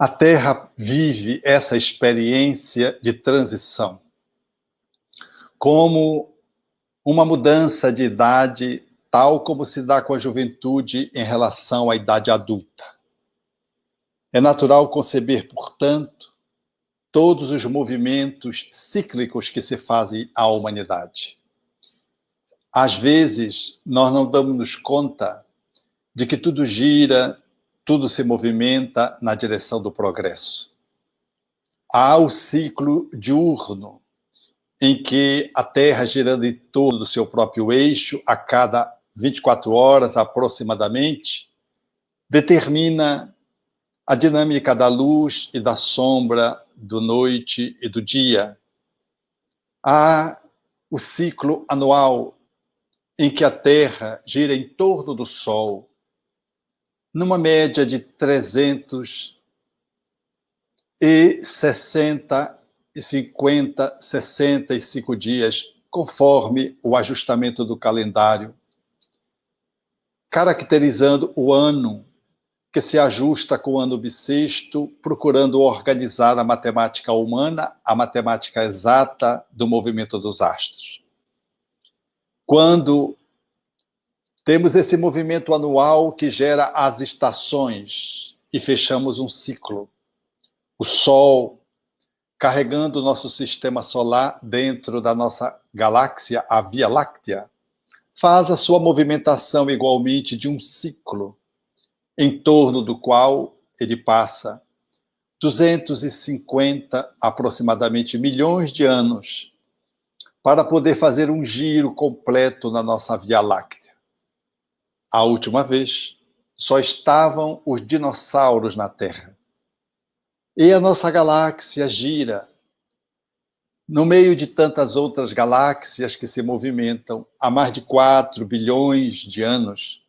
A Terra vive essa experiência de transição como uma mudança de idade, tal como se dá com a juventude em relação à idade adulta. É natural conceber, portanto, todos os movimentos cíclicos que se fazem à humanidade. Às vezes, nós não damos conta de que tudo gira, tudo se movimenta na direção do progresso. Há o ciclo diurno, em que a Terra, girando em torno do seu próprio eixo, a cada 24 horas aproximadamente, determina a dinâmica da luz e da sombra, do noite e do dia. Há o ciclo anual, em que a Terra gira em torno do Sol, numa média de 65 dias, conforme o ajustamento do calendário, caracterizando o ano que se ajusta com o ano bissexto, procurando organizar a matemática humana, a matemática exata do movimento dos astros. Quando temos esse movimento anual que gera as estações e fechamos um ciclo, o Sol carregando o nosso sistema solar dentro da nossa galáxia, a Via Láctea, faz a sua movimentação igualmente de um ciclo, em torno do qual ele passa 250 aproximadamente milhões de anos para poder fazer um giro completo na nossa Via Láctea. A última vez, só estavam os dinossauros na Terra. E a nossa galáxia gira no meio de tantas outras galáxias que se movimentam há mais de 4 bilhões de anos,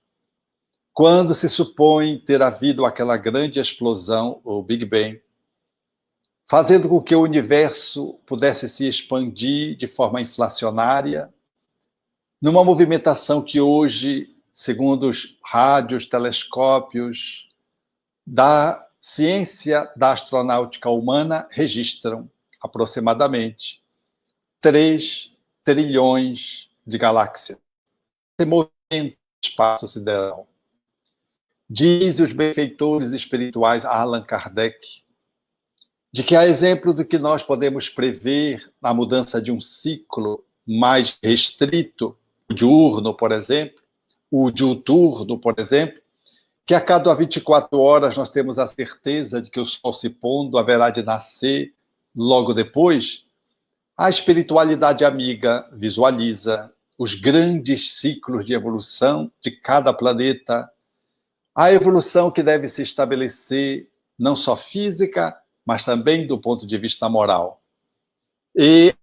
quando se supõe ter havido aquela grande explosão, o Big Bang, fazendo com que o universo pudesse se expandir de forma inflacionária, numa movimentação que hoje, segundo os rádios, telescópios da ciência da astronáutica humana, registram aproximadamente 3 trilhões de galáxias. Se movimenta no espaço sideral. Diz os benfeitores espirituais Allan Kardec, de que, a exemplo do que nós podemos prever na mudança de um ciclo mais restrito, o diurno, por exemplo, o diuturno, por exemplo, que a cada 24 horas nós temos a certeza de que o Sol se pondo haverá de nascer logo depois, a espiritualidade amiga visualiza os grandes ciclos de evolução de cada planeta, a evolução que deve se estabelecer não só física, mas também do ponto de vista moral. E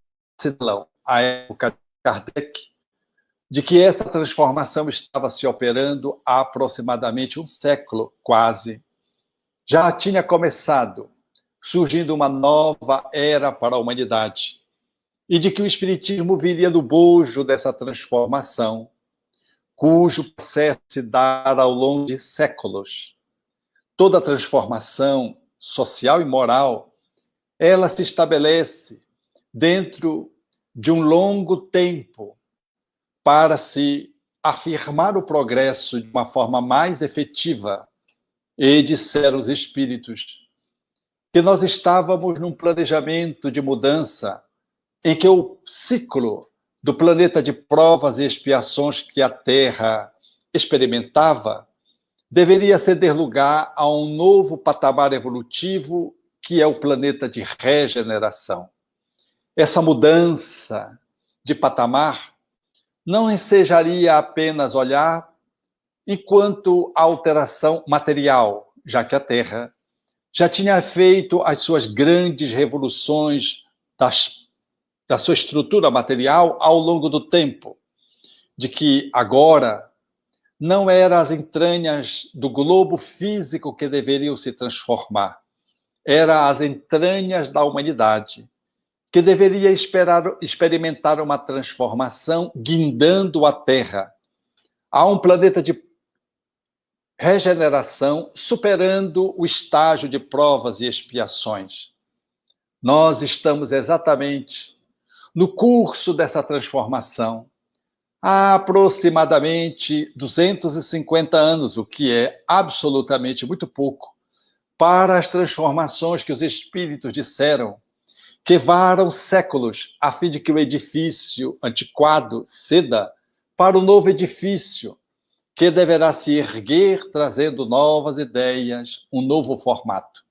a época de Kardec, de que essa transformação estava se operando há aproximadamente um século, quase. Já tinha começado, surgindo uma nova era para a humanidade, e de que o Espiritismo viria do bojo dessa transformação, cujo processo se dará ao longo de séculos. Toda transformação social e moral, ela se estabelece dentro de um longo tempo, para se afirmar o progresso de uma forma mais efetiva. E disseram os espíritos que nós estávamos num planejamento de mudança em que o ciclo do planeta de provas e expiações que a Terra experimentava deveria ceder lugar a um novo patamar evolutivo, que é o planeta de regeneração. Essa mudança de patamar não ensejaria apenas olhar enquanto a alteração material, já que a Terra já tinha feito as suas grandes revoluções da sua estrutura material ao longo do tempo, de que agora não eram as entranhas do globo físico que deveriam se transformar, eram as entranhas da humanidade, que deveria experimentar uma transformação guindando a Terra. Há um planeta de regeneração, superando o estágio de provas e expiações. Nós estamos exatamente no curso dessa transformação, há aproximadamente 250 anos, o que é absolutamente muito pouco, para as transformações que os espíritos disseram que varam séculos, a fim de que o edifício antiquado ceda para o novo edifício, que deverá se erguer trazendo novas ideias, um novo formato.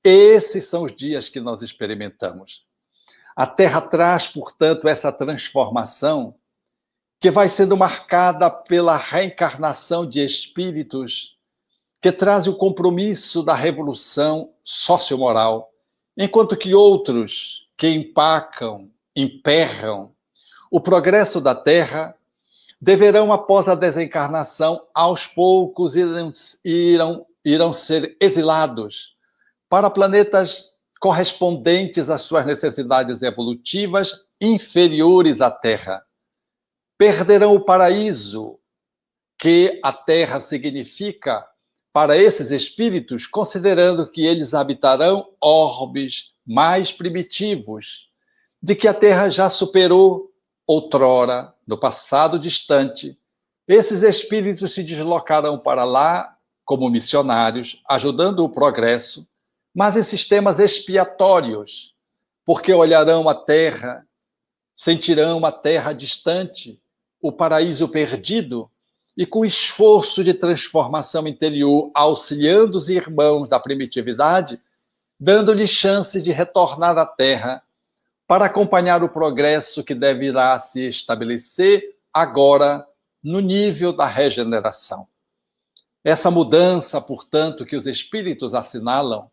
Esses são os dias que nós experimentamos. A Terra traz, portanto, essa transformação que vai sendo marcada pela reencarnação de espíritos que trazem o compromisso da revolução sociomoral, enquanto que outros que empacam, emperram o progresso da Terra deverão, após a desencarnação, aos poucos irão ser exilados para planetas correspondentes às suas necessidades evolutivas inferiores à Terra. Perderão o paraíso que a Terra significa para esses espíritos, considerando que eles habitarão orbes mais primitivos, de que a Terra já superou outrora, no passado distante. Esses espíritos se deslocarão para lá como missionários, ajudando o progresso, mas em sistemas expiatórios, porque olharão a Terra, sentirão a Terra distante, o paraíso perdido, e com esforço de transformação interior, auxiliando os irmãos da primitividade, dando-lhes chance de retornar à Terra para acompanhar o progresso que deverá se estabelecer agora no nível da regeneração. Essa mudança, portanto, que os espíritos assinalam,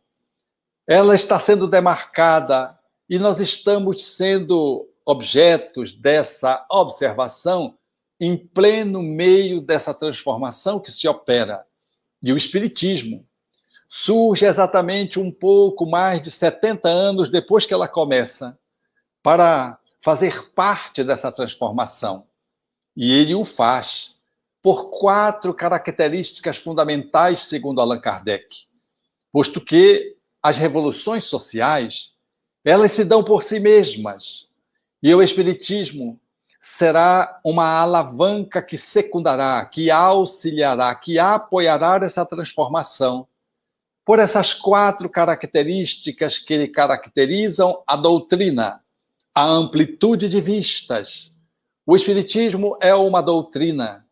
ela está sendo demarcada e nós estamos sendo objetos dessa observação em pleno meio dessa transformação que se opera. E o Espiritismo surge exatamente um pouco mais de 70 anos depois que ela começa, para fazer parte dessa transformação. E ele o faz por 4 características fundamentais, segundo Allan Kardec. Posto que as revoluções sociais, elas se dão por si mesmas. E o Espiritismo será uma alavanca que secundará, que auxiliará, que apoiará essa transformação. Por essas 4 características que caracterizam a doutrina, a amplitude de vistas. O Espiritismo é uma doutrina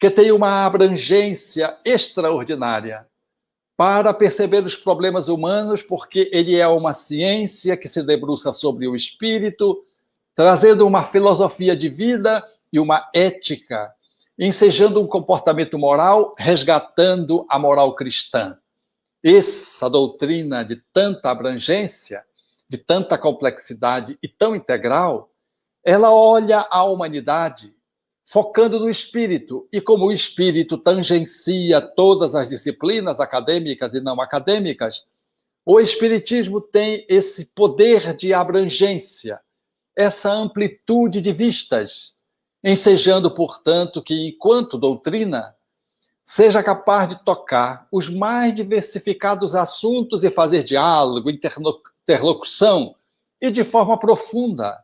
que tem uma abrangência extraordinária para perceber os problemas humanos, porque ele é uma ciência que se debruça sobre o espírito, trazendo uma filosofia de vida e uma ética, ensejando um comportamento moral, resgatando a moral cristã. Essa doutrina de tanta abrangência, de tanta complexidade e tão integral, ela olha a humanidade focando no espírito, e como o espírito tangencia todas as disciplinas acadêmicas e não acadêmicas, o espiritismo tem esse poder de abrangência, essa amplitude de vistas, ensejando, portanto, que, enquanto doutrina, seja capaz de tocar os mais diversificados assuntos e fazer diálogo, interlocução, e de forma profunda,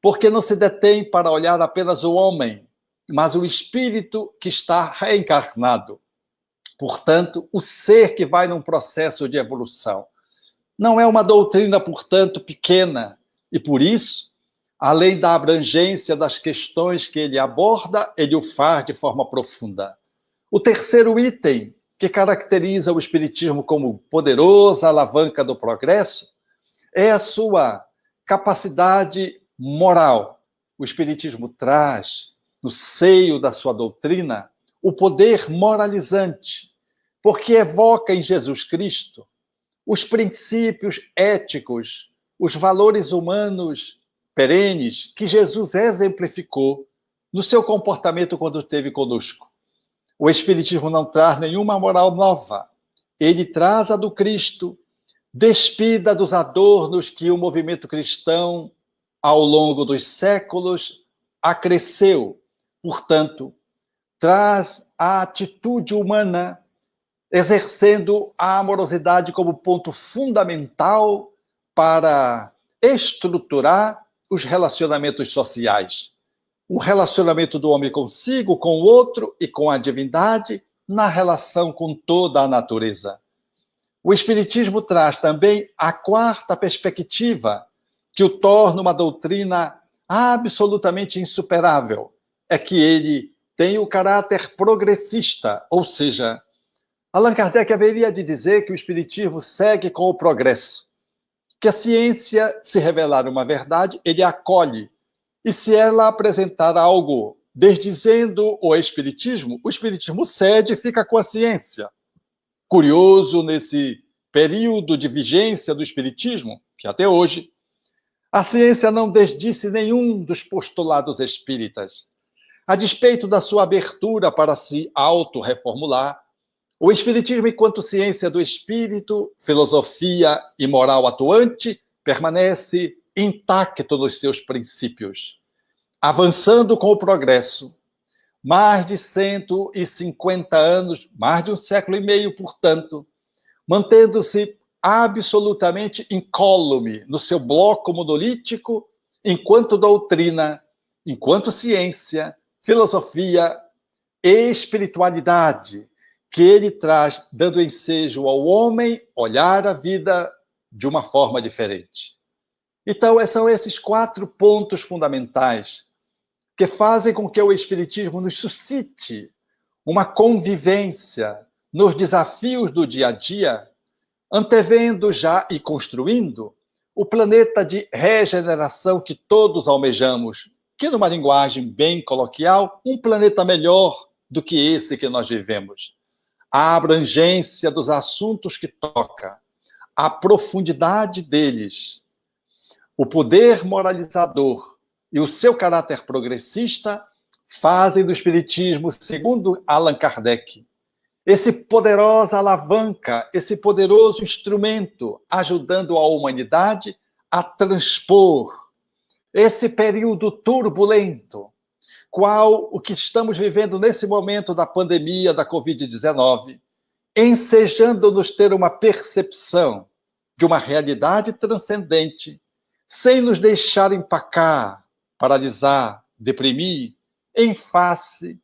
porque não se detém para olhar apenas o homem, mas o espírito que está reencarnado. Portanto, o ser que vai num processo de evolução. Não é uma doutrina, portanto, pequena, e por isso, além da abrangência das questões que ele aborda, ele o faz de forma profunda. O terceiro item que caracteriza o espiritismo como poderosa alavanca do progresso é a sua capacidade moral. O espiritismo traz, no seio da sua doutrina, o poder moralizante, porque evoca em Jesus Cristo os princípios éticos, os valores humanos perenes que Jesus exemplificou no seu comportamento quando esteve conosco. O Espiritismo não traz nenhuma moral nova. Ele traz a do Cristo, despida dos adornos que o movimento cristão, ao longo dos séculos, acresceu. Portanto, traz a atitude humana exercendo a amorosidade como ponto fundamental para estruturar os relacionamentos sociais. O relacionamento do homem consigo, com o outro e com a divindade, na relação com toda a natureza. O Espiritismo traz também a quarta perspectiva, que o torna uma doutrina absolutamente insuperável. É que ele tem o caráter progressista, ou seja, Allan Kardec haveria de dizer que o Espiritismo segue com o progresso, que a ciência, se revelar uma verdade, ele acolhe, e se ela apresentar algo desdizendo o Espiritismo cede e fica com a ciência. Curioso, nesse período de vigência do Espiritismo, que até hoje, a ciência não desdisse nenhum dos postulados espíritas. A despeito da sua abertura para se autorreformular, o Espiritismo, enquanto ciência do espírito, filosofia e moral atuante, permanece intacto nos seus princípios, avançando com o progresso. Mais de 150 anos, mais de um século e meio, portanto, mantendo-se absolutamente incólume no seu bloco monolítico, enquanto doutrina, enquanto ciência, filosofia e espiritualidade, que ele traz, dando ensejo ao homem olhar a vida de uma forma diferente. Então, são esses 4 pontos fundamentais que fazem com que o Espiritismo nos suscite uma convivência nos desafios do dia a dia, antevendo já e construindo o planeta de regeneração que todos almejamos, que numa linguagem bem coloquial, um planeta melhor do que esse que nós vivemos. A abrangência dos assuntos que toca, a profundidade deles, o poder moralizador e o seu caráter progressista fazem do Espiritismo, segundo Allan Kardec, esse poderosa alavanca, esse poderoso instrumento ajudando a humanidade a transpor esse período turbulento, qual o que estamos vivendo nesse momento da pandemia da Covid-19, ensejando-nos ter uma percepção de uma realidade transcendente, sem nos deixar empacar, paralisar, deprimir, em face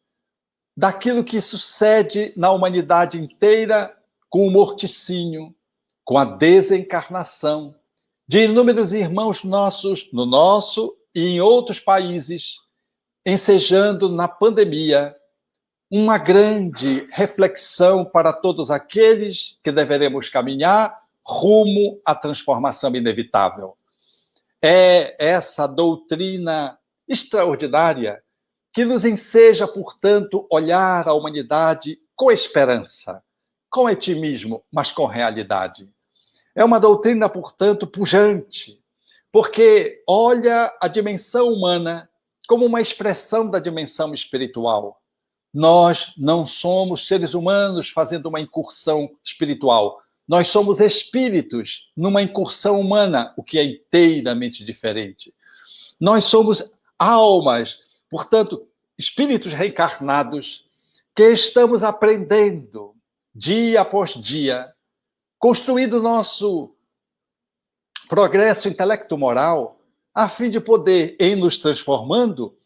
daquilo que sucede na humanidade inteira com o morticínio, com a desencarnação de inúmeros irmãos nossos, no nosso e em outros países, ensejando na pandemia uma grande reflexão para todos aqueles que deveremos caminhar rumo à transformação inevitável. É essa doutrina extraordinária que nos enseja, portanto, olhar a humanidade com esperança, com otimismo, mas com realidade. É uma doutrina, portanto, pujante, porque olha a dimensão humana como uma expressão da dimensão espiritual. Nós não somos seres humanos fazendo uma incursão espiritual. Nós somos espíritos numa incursão humana, o que é inteiramente diferente. Nós somos almas, portanto, espíritos reencarnados, que estamos aprendendo dia após dia, construindo nosso progresso intelecto-moral, a fim de poder, em nos transformando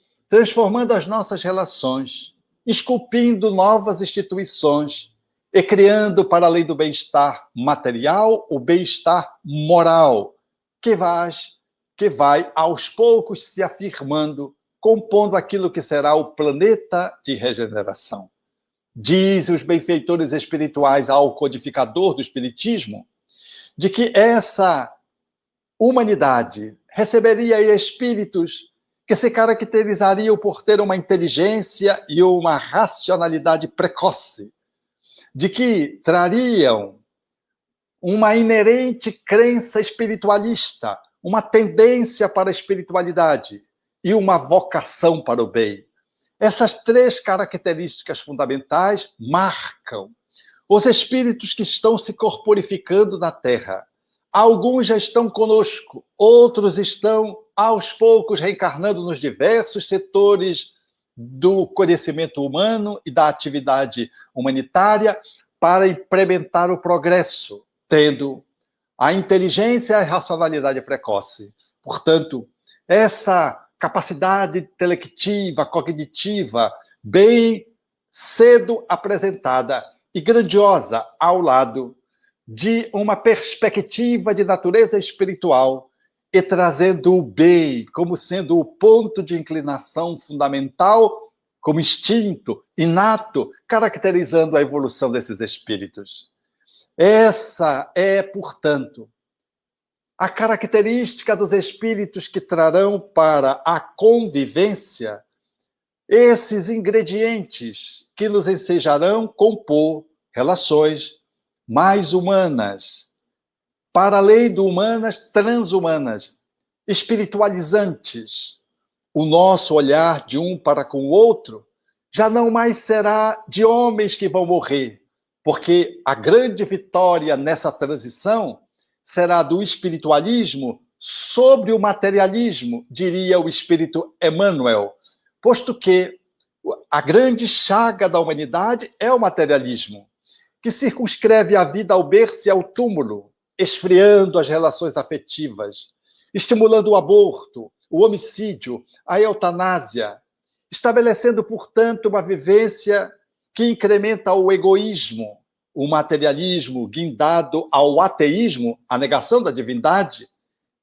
as nossas relações, esculpindo novas instituições e criando, para além do bem-estar material, o bem-estar moral, que vai aos poucos se afirmando, compondo aquilo que será o planeta de regeneração. Dizem os benfeitores espirituais ao codificador do Espiritismo, de que essa humanidade receberia espíritos que se caracterizariam por ter uma inteligência e uma racionalidade precoce, de que trariam uma inerente crença espiritualista, uma tendência para a espiritualidade e uma vocação para o bem. Essas 3 características fundamentais marcam os espíritos que estão se corporificando na Terra. Alguns já estão conosco, outros estão, aos poucos, reencarnando nos diversos setores do conhecimento humano e da atividade humanitária, para implementar o progresso, tendo a inteligência e a racionalidade precoce. Portanto, essa capacidade intelectiva, cognitiva, bem cedo apresentada e grandiosa ao lado de uma perspectiva de natureza espiritual e trazendo o bem como sendo o ponto de inclinação fundamental, como instinto inato, caracterizando a evolução desses espíritos. Essa é, portanto, a característica dos espíritos que trarão para a convivência esses ingredientes que nos ensejarão compor relações mais humanas, para além do humanas, transhumanas, espiritualizantes. O nosso olhar de um para com o outro já não mais será de homens que vão morrer, porque a grande vitória nessa transição será do espiritualismo sobre o materialismo, diria o espírito Emmanuel, posto que a grande chaga da humanidade é o materialismo, que circunscreve a vida ao berço e ao túmulo, esfriando as relações afetivas, estimulando o aborto, o homicídio, a eutanásia, estabelecendo, portanto, uma vivência que incrementa o egoísmo, o materialismo guindado ao ateísmo, a negação da divindade,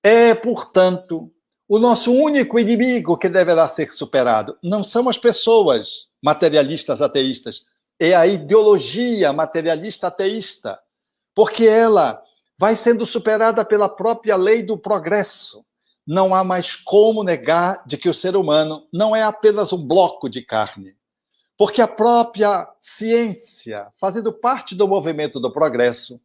é, portanto, o nosso único inimigo que deverá ser superado. Não são as pessoas materialistas ateístas, é a ideologia materialista ateísta, porque ela vai sendo superada pela própria lei do progresso. Não há mais como negar de que o ser humano não é apenas um bloco de carne, porque a própria ciência, fazendo parte do movimento do progresso,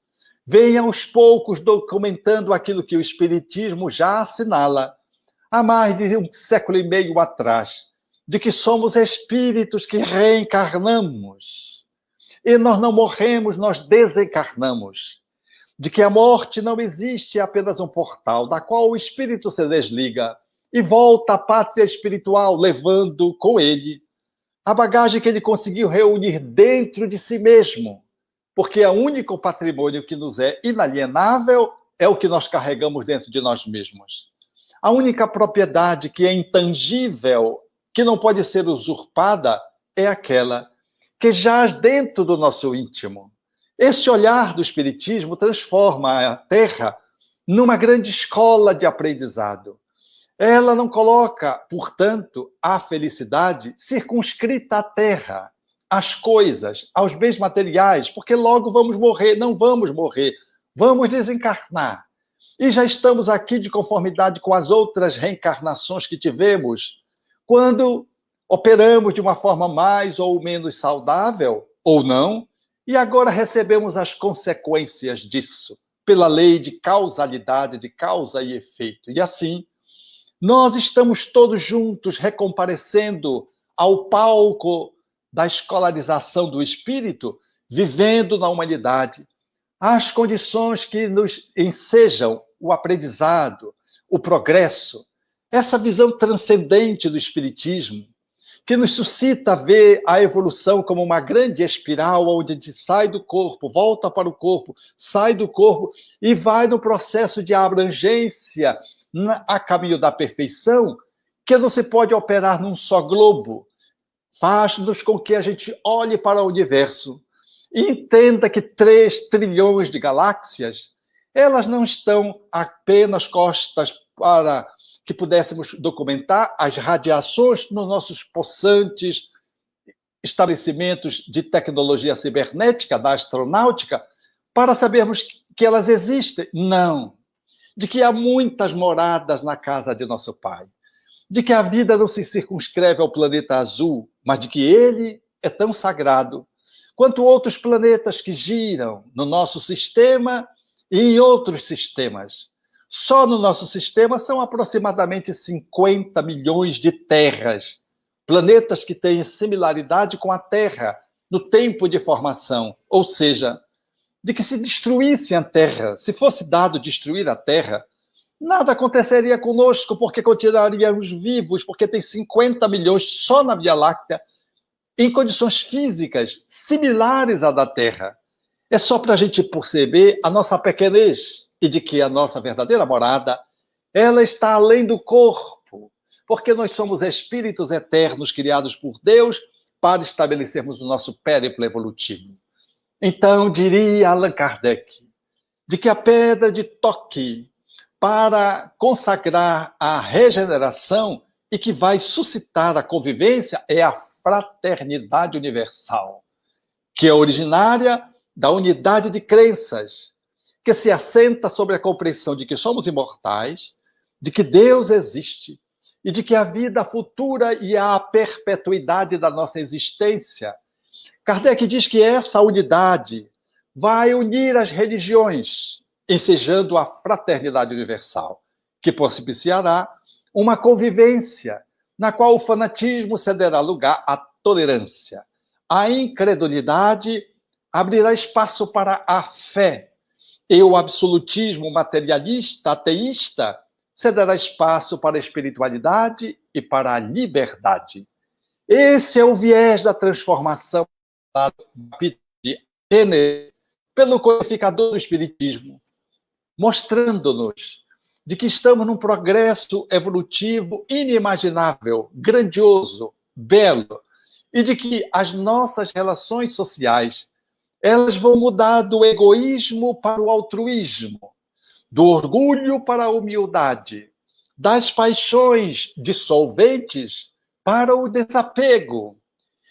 vem aos poucos documentando aquilo que o Espiritismo já assinala há mais de 1,5 séculos atrás, de que somos espíritos que reencarnamos. E nós não morremos, nós desencarnamos. De que a morte não existe, é apenas um portal, da qual o espírito se desliga e volta à pátria espiritual, levando com ele a bagagem que ele conseguiu reunir dentro de si mesmo, porque o único patrimônio que nos é inalienável é o que nós carregamos dentro de nós mesmos. A única propriedade que é intangível, que não pode ser usurpada, é aquela que jaz dentro do nosso íntimo. Esse olhar do Espiritismo transforma a Terra numa grande escola de aprendizado. Ela não coloca, portanto, a felicidade circunscrita à Terra, às coisas, aos bens materiais, porque logo vamos morrer. Não vamos morrer, vamos desencarnar. E já estamos aqui de conformidade com as outras reencarnações que tivemos, quando operamos de uma forma mais ou menos saudável, ou não, e agora recebemos as consequências disso, pela lei de causalidade, de causa e efeito. E assim, nós estamos todos juntos recomparecendo ao palco da escolarização do espírito, vivendo na humanidade as condições que nos ensejam o aprendizado, o progresso, essa visão transcendente do espiritismo, que nos suscita a ver a evolução como uma grande espiral, onde a gente sai do corpo, volta para o corpo, sai do corpo e vai no processo de abrangência a caminho da perfeição, que não se pode operar num só globo. Faz-nos com que a gente olhe para o universo e entenda que 3 trilhões de galáxias, elas não estão apenas costas para que pudéssemos documentar as radiações nos nossos possantes estabelecimentos de tecnologia cibernética, da astronáutica, para sabermos que elas existem. Não. De que há muitas moradas na casa de nosso Pai. De que a vida não se circunscreve ao planeta azul, mas de que ele é tão sagrado quanto outros planetas que giram no nosso sistema e em outros sistemas. Só no nosso sistema são aproximadamente 50 milhões de terras, planetas que têm similaridade com a Terra no tempo de formação, ou seja, de que se destruísse a Terra, se fosse dado destruir a Terra, nada aconteceria conosco, porque continuaríamos vivos, porque tem 50 milhões só na Via Láctea, em condições físicas similares à da Terra. É só para a gente perceber a nossa pequenez e de que a nossa verdadeira morada, ela está além do corpo, porque nós somos espíritos eternos criados por Deus para estabelecermos o nosso périplo evolutivo. Então, diria Allan Kardec, de que a pedra de toque para consagrar a regeneração e que vai suscitar a convivência é a fraternidade universal, que é originária da unidade de crenças, que se assenta sobre a compreensão de que somos imortais, de que Deus existe e de que a vida futura e a perpetuidade da nossa existência. Kardec diz que essa unidade vai unir as religiões, ensejando a fraternidade universal, que propiciará uma convivência na qual o fanatismo cederá lugar à tolerância. A incredulidade abrirá espaço para a fé, e o absolutismo materialista, ateísta, cederá espaço para a espiritualidade e para a liberdade. Esse é o viés da transformação de gênero pelo codificador do Espiritismo, mostrando-nos de que estamos num progresso evolutivo inimaginável, grandioso, belo, e de que as nossas relações sociais, elas vão mudar do egoísmo para o altruísmo, do orgulho para a humildade, das paixões dissolventes para o desapego,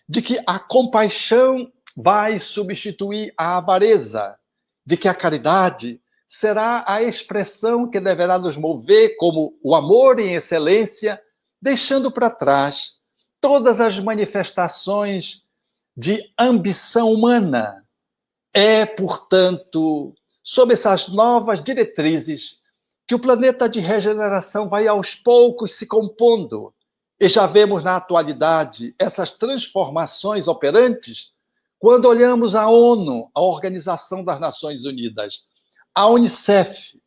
de que a compaixão vai substituir a avareza, de que a caridade será a expressão que deverá nos mover como o amor em excelência, deixando para trás todas as manifestações de ambição humana. É, portanto, sob essas novas diretrizes que o planeta de regeneração vai aos poucos se compondo. E já vemos na atualidade essas transformações operantes quando olhamos a ONU, a Organização das Nações Unidas, a Unicef,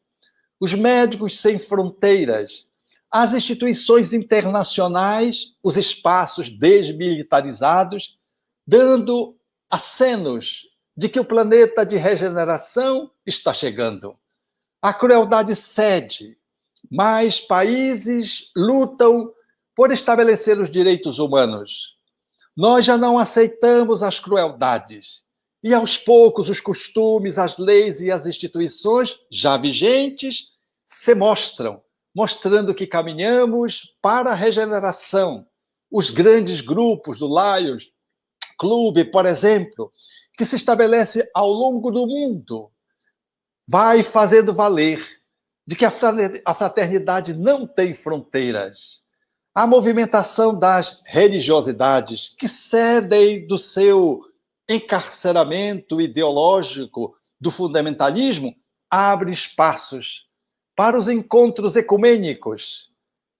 os Médicos Sem Fronteiras, as instituições internacionais, os espaços desmilitarizados, dando acenos de que o planeta de regeneração está chegando. A crueldade cede, mas países lutam por estabelecer os direitos humanos. Nós já não aceitamos as crueldades. E, aos poucos, os costumes, as leis e as instituições já vigentes se mostram, mostrando que caminhamos para a regeneração. Os grandes grupos do Lions Clube, por exemplo, que se estabelece ao longo do mundo, vai fazendo valer de que a fraternidade não tem fronteiras. A movimentação das religiosidades que cedem do seu encarceramento ideológico do fundamentalismo abre espaços para os encontros ecumênicos.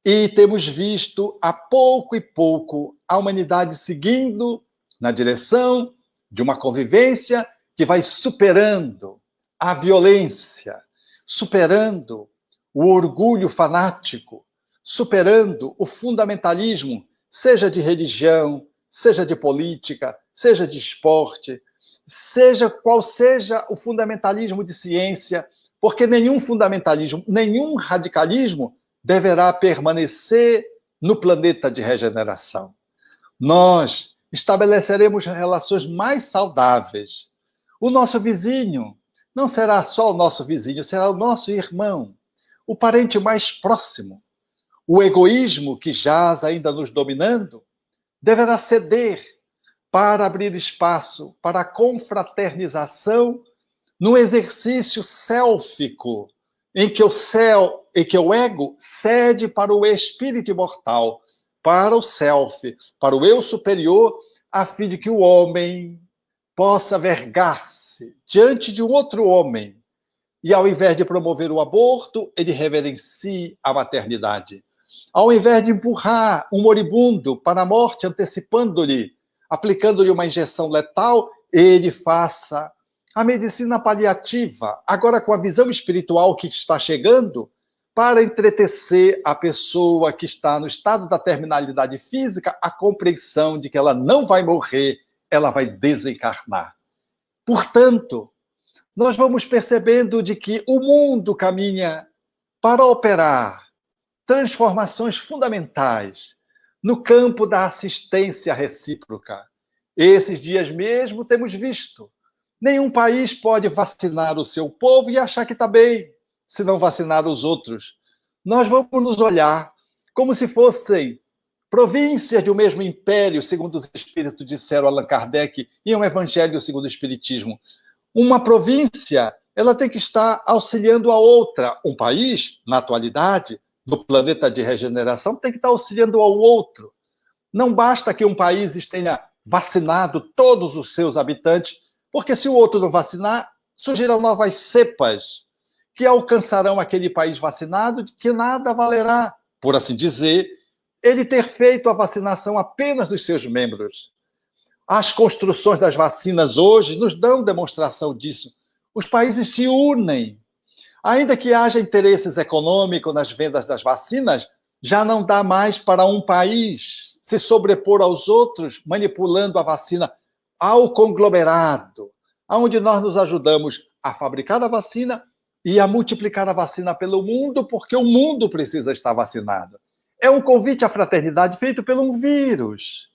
E temos visto, a pouco e pouco, a humanidade seguindo na direção de uma convivência que vai superando a violência, superando o orgulho fanático, superando o fundamentalismo, seja de religião, seja de política, seja de esporte, seja qual seja o fundamentalismo de ciência, porque nenhum fundamentalismo, nenhum radicalismo deverá permanecer no planeta de regeneração. Nós estabeleceremos relações mais saudáveis. O nosso vizinho não será só o nosso vizinho, será o nosso irmão, o parente mais próximo. O egoísmo que jaz ainda nos dominando deverá ceder para abrir espaço para a confraternização num exercício sélfico, em que o ego cede para o espírito imortal, para o self, para o eu superior, a fim de que o homem possa vergar-se diante de um outro homem. E ao invés de promover o aborto, ele reverencie a maternidade. Ao invés de empurrar um moribundo para a morte, antecipando-lhe, aplicando-lhe uma injeção letal, ele faça a medicina paliativa, agora com a visão espiritual que está chegando, para entretecer a pessoa que está no estado da terminalidade física, a compreensão de que ela não vai morrer, ela vai desencarnar. Portanto, nós vamos percebendo de que o mundo caminha para operar transformações fundamentais no campo da assistência recíproca. Esses dias mesmo temos visto. Nenhum país pode vacinar o seu povo e achar que está bem, se não vacinar os outros. Nós vamos nos olhar como se fossem províncias de um mesmo império, segundo os espíritos disseram Allan Kardec, e um evangelho segundo o espiritismo. Uma província, ela tem que estar auxiliando a outra. Um país, na atualidade, no planeta de regeneração, tem que estar auxiliando ao outro. Não basta que um país tenha vacinado todos os seus habitantes, porque se o outro não vacinar, surgirão novas cepas que alcançarão aquele país vacinado, de que nada valerá, por assim dizer, ele ter feito a vacinação apenas dos seus membros. As construções das vacinas hoje nos dão demonstração disso. Os países se unem. Ainda que haja interesses econômicos nas vendas das vacinas, já não dá mais para um país se sobrepor aos outros, manipulando a vacina ao conglomerado, onde nós nos ajudamos a fabricar a vacina e a multiplicar a vacina pelo mundo, porque o mundo precisa estar vacinado. É um convite à fraternidade feito por um vírus.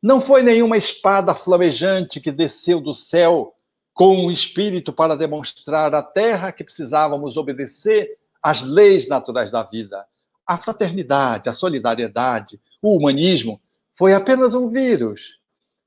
Não foi nenhuma espada flamejante que desceu do céu com um espírito para demonstrar à Terra que precisávamos obedecer às leis naturais da vida. A fraternidade, a solidariedade, o humanismo foi apenas um vírus,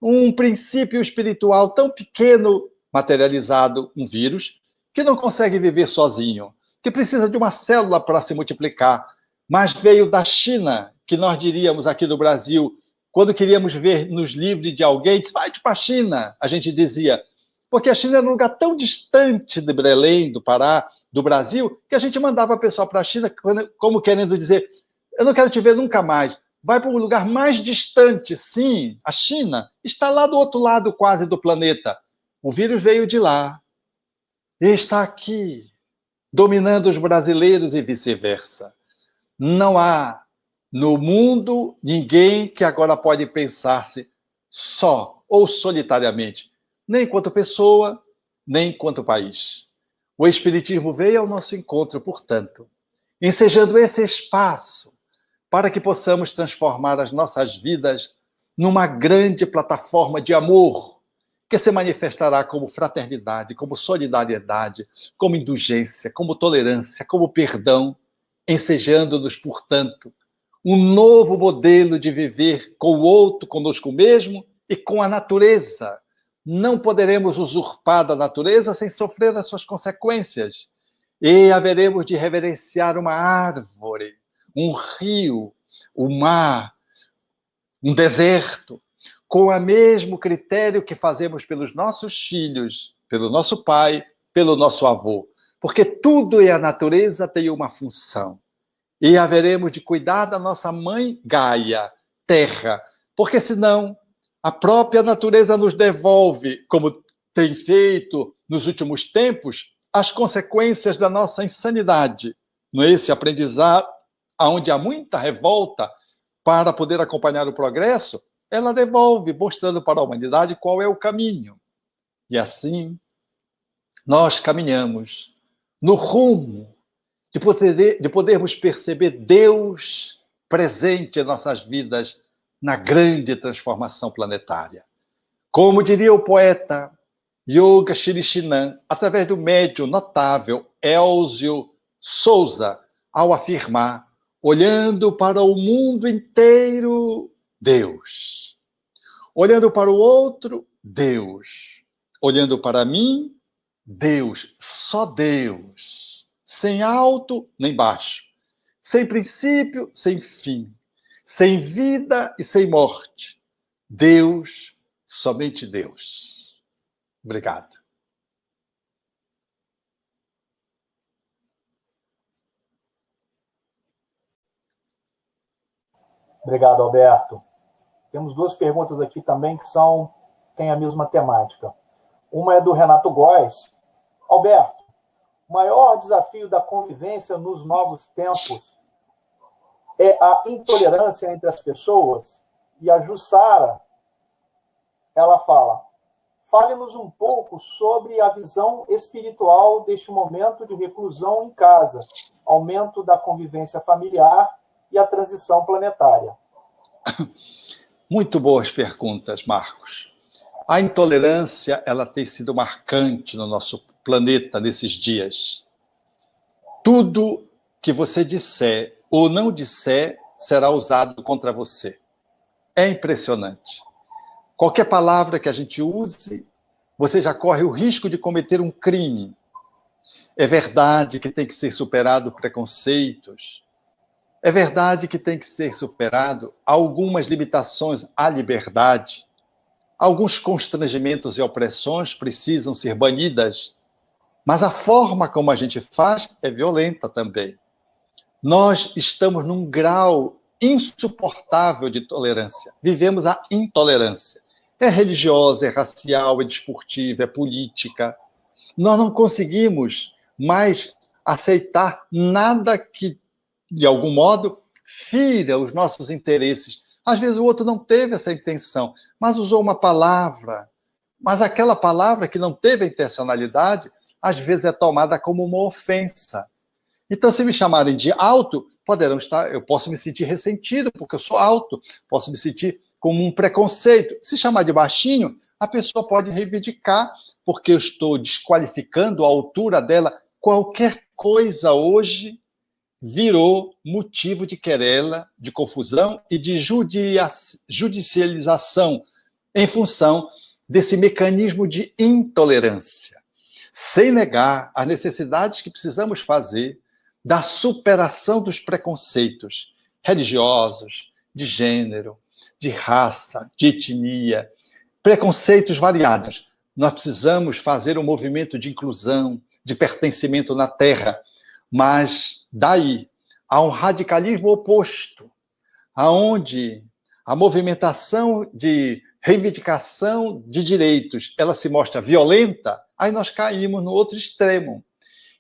um princípio espiritual tão pequeno, materializado, um vírus, que não consegue viver sozinho, que precisa de uma célula para se multiplicar, mas veio da China, que nós diríamos aqui no Brasil, quando queríamos ver-nos livres de alguém, disse, vai para a China, a gente dizia, porque a China era um lugar tão distante de Belém, do Pará, do Brasil, que a gente mandava a pessoa para a China como querendo dizer, eu não quero te ver nunca mais, vai para um lugar mais distante. Sim, a China está lá do outro lado quase do planeta. O vírus veio de lá e está aqui, dominando os brasileiros e vice-versa. Não há no mundo ninguém que agora pode pensar-se só ou solitariamente, nem enquanto pessoa, nem enquanto país. O Espiritismo veio ao nosso encontro, portanto, ensejando esse espaço para que possamos transformar as nossas vidas numa grande plataforma de amor, que se manifestará como fraternidade, como solidariedade, como indulgência, como tolerância, como perdão, ensejando-nos, portanto, um novo modelo de viver com o outro, conosco mesmo e com a natureza. Não poderemos usurpar da natureza sem sofrer as suas consequências. E haveremos de reverenciar uma árvore, um rio, o mar, um deserto, com o mesmo critério que fazemos pelos nossos filhos, pelo nosso pai, pelo nosso avô. Porque tudo em a natureza tem uma função. E haveremos de cuidar da nossa mãe Gaia, terra, porque senão a própria natureza nos devolve, como tem feito nos últimos tempos, as consequências da nossa insanidade. Nesse aprendizado, onde há muita revolta para poder acompanhar o progresso, ela devolve, mostrando para a humanidade qual é o caminho. E assim, nós caminhamos no rumo de podermos perceber Deus presente em nossas vidas na grande transformação planetária. Como diria o poeta Yoga Shirishinan, através do médium notável Elzio Souza, ao afirmar, olhando para o mundo inteiro, Deus. Olhando para o outro, Deus. Olhando para mim, Deus. Só Deus. Sem alto nem baixo. Sem princípio, sem fim. Sem vida e sem morte. Deus, somente Deus. Obrigado. Obrigado, Alberto. Temos duas perguntas aqui também que têm a mesma temática. Uma é do Renato Góes. Alberto, o maior desafio da convivência nos novos tempos é a intolerância entre as pessoas? E a Jussara, ela fala, fale-nos um pouco sobre a visão espiritual deste momento de reclusão em casa, aumento da convivência familiar e a transição planetária. Muito boas perguntas, Marcos. A intolerância, ela tem sido marcante no nosso planeta nesses dias. Tudo que você disser ou não disser será usado contra você. É impressionante. Qualquer palavra que a gente use, você já corre o risco de cometer um crime. É verdade que tem que ser superado preconceitos. É verdade que tem que ser superado algumas limitações à liberdade. Alguns constrangimentos e opressões precisam ser banidas. Mas a forma como a gente faz é violenta também. Nós estamos num grau insuportável de tolerância. Vivemos a intolerância. É religiosa, é racial, é desportiva, é política. Nós não conseguimos mais aceitar nada que, de algum modo, fira os nossos interesses. Às vezes o outro não teve essa intenção, mas usou uma palavra. Mas aquela palavra que não teve a intencionalidade, às vezes é tomada como uma ofensa. Então, se me chamarem de alto, eu posso me sentir ressentido, porque eu sou alto, posso me sentir como um preconceito. Se chamar de baixinho, a pessoa pode reivindicar, porque eu estou desqualificando a altura dela. Qualquer coisa hoje virou motivo de querela, de confusão e de judicialização em função desse mecanismo de intolerância. Sem negar as necessidades que precisamos fazer da superação dos preconceitos religiosos, de gênero, de raça, de etnia, preconceitos variados. Nós precisamos fazer um movimento de inclusão, de pertencimento na Terra, mas daí há um radicalismo oposto, aonde a movimentação de reivindicação de direitos, ela se mostra violenta, aí nós caímos no outro extremo.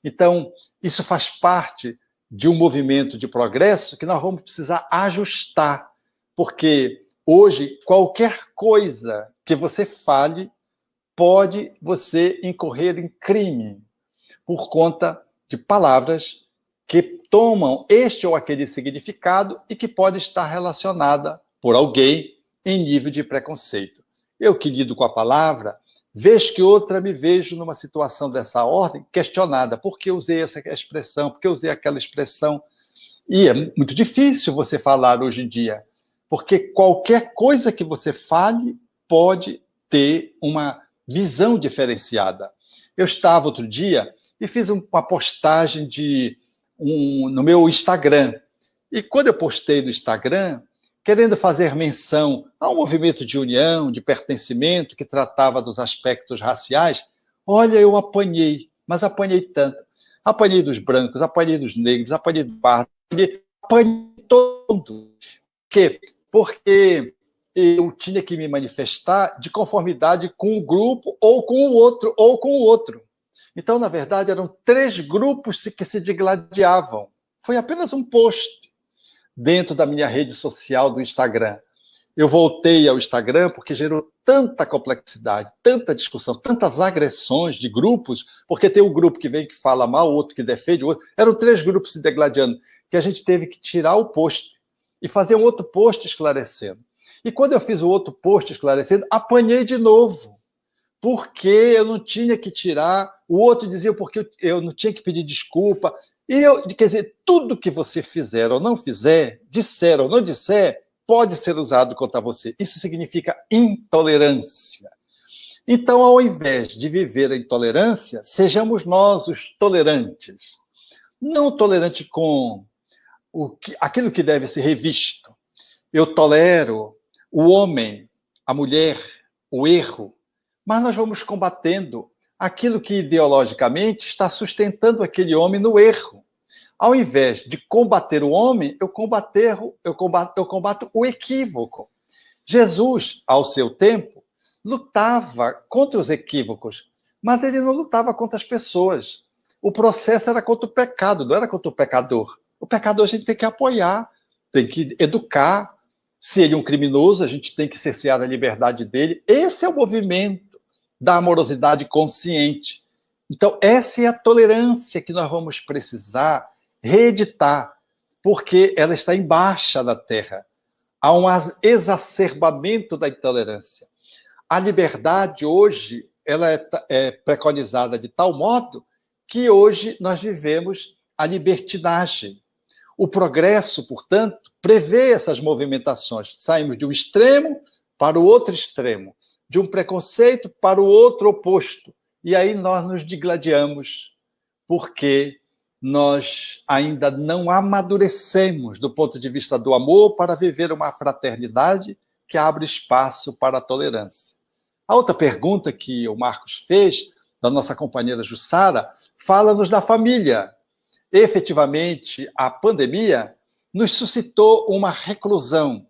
Então, isso faz parte de um movimento de progresso que nós vamos precisar ajustar, porque hoje qualquer coisa que você fale pode você incorrer em crime por conta de palavras que tomam este ou aquele significado e que pode estar relacionada por alguém em nível de preconceito. Eu que lido com a palavra, vez que outra me vejo numa situação dessa ordem, questionada. Por que eu usei essa expressão? Por que eu usei aquela expressão? E é muito difícil você falar hoje em dia, porque qualquer coisa que você fale pode ter uma visão diferenciada. Eu estava outro dia e fiz uma postagem no meu Instagram. E quando eu postei no Instagram, querendo fazer menção a um movimento de união, de pertencimento, que tratava dos aspectos raciais, olha, eu apanhei, mas apanhei tanto. Apanhei dos brancos, apanhei dos negros, apanhei do pardo, apanhei todo. Por quê? Porque eu tinha que me manifestar de conformidade com o grupo, ou com o outro, ou com o outro. Então, na verdade, eram 3 grupos que se digladiavam. Foi apenas um post dentro da minha rede social do Instagram. Eu voltei ao Instagram porque gerou tanta complexidade, tanta discussão, tantas agressões de grupos, porque tem um grupo que vem que fala mal, o outro que defende o outro. Eram 3 grupos se degladiando, que a gente teve que tirar o post e fazer um outro post esclarecendo. E quando eu fiz o outro post esclarecendo, apanhei de novo, porque eu não tinha que tirar, o outro dizia porque eu não tinha que pedir desculpa. E quer dizer, tudo que você fizer ou não fizer, disser ou não disser, pode ser usado contra você. Isso significa intolerância. Então, ao invés de viver a intolerância, sejamos nós os tolerantes. Não tolerante com aquilo que deve ser revisto. Eu tolero o homem, a mulher, o erro, mas nós vamos combatendo aquilo que ideologicamente está sustentando aquele homem no erro. Ao invés de combater o homem, eu combato o equívoco. Jesus, ao seu tempo, lutava contra os equívocos, mas ele não lutava contra as pessoas. O processo era contra o pecado, não era contra o pecador. O pecador a gente tem que apoiar, tem que educar. Se ele é um criminoso, a gente tem que cercear a liberdade dele. Esse é o movimento da amorosidade consciente. Então, essa é a tolerância que nós vamos precisar reeditar, porque ela está em baixa na Terra. Há um exacerbamento da intolerância. A liberdade, hoje, ela é preconizada de tal modo que hoje nós vivemos a libertinagem. O progresso, portanto, prevê essas movimentações. Saímos de um extremo para o outro extremo, de um preconceito para o outro oposto. E aí nós nos digladiamos, porque nós ainda não amadurecemos do ponto de vista do amor para viver uma fraternidade que abre espaço para a tolerância. A outra pergunta que o Marcos fez, da nossa companheira Jussara, fala-nos da família. Efetivamente, a pandemia nos suscitou uma reclusão,